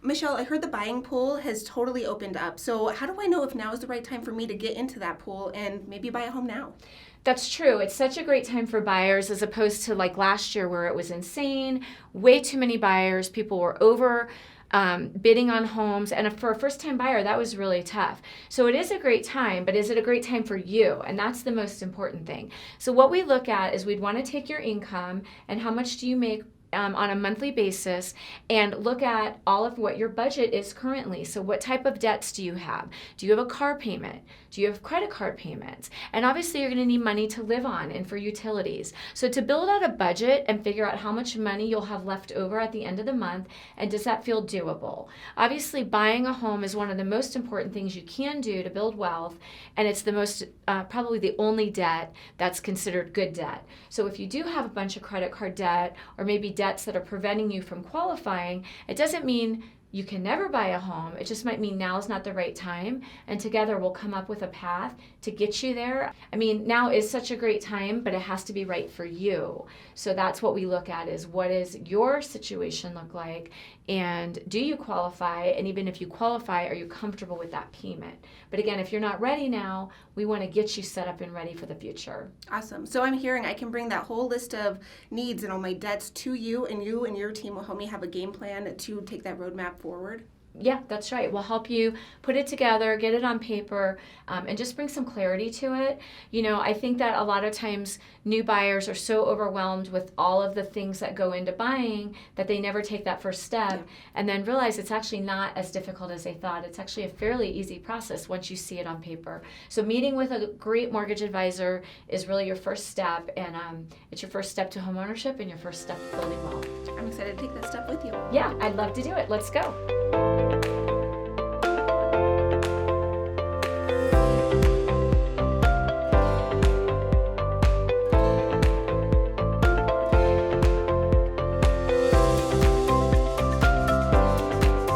Michelle, I heard the buying pool has totally opened up. So how do I know if now is the right time for me to get into that pool and maybe buy a home now? That's true. It's such a great time for buyers as opposed to like last year where it was insane. Way too many buyers. People were over bidding on homes. And for a first-time buyer, that was really tough. So it is a great time, but is it a great time for you? And that's the most important thing. So what we look at is we'd want to take your income and how much do you make on a monthly basis and look at all of what your budget is currently. So what type of debts do you have? Do you have a car payment? Do you have credit card payments? And obviously you're going to need money to live on and for utilities. So to build out a budget and figure out how much money you'll have left over at the end of the month, and does that feel doable? Obviously buying a home is one of the most important things you can do to build wealth, and it's the most, probably the only debt that's considered good debt. So if you do have a bunch of credit card debt or maybe debts that are preventing you from qualifying, it doesn't mean you can never buy a home. It just might mean now is not the right time, and together we'll come up with a path to get you there. I mean, now is such a great time, but it has to be right for you. So that's what we look at, is what does your situation look like, and do you qualify? And even if you qualify, are you comfortable with that payment? But again, if you're not ready now, we want to get you set up and ready for the future. Awesome. So I'm hearing I can bring that whole list of needs and all my debts to you and your team will help me have a game plan to take that roadmap forward. Yeah, that's right. We'll help you put it together, get it on paper, and just bring some clarity to it. You know, I think that a lot of times new buyers are so overwhelmed with all of the things that go into buying that they never take that first step and then realize it's actually not as difficult as they thought. It's actually a fairly easy process once you see it on paper. So meeting with a great mortgage advisor is really your first step, and it's your first step to homeownership and your first step to building wealth. I'm excited to take that step with you. Yeah, I'd love to do it. Let's go.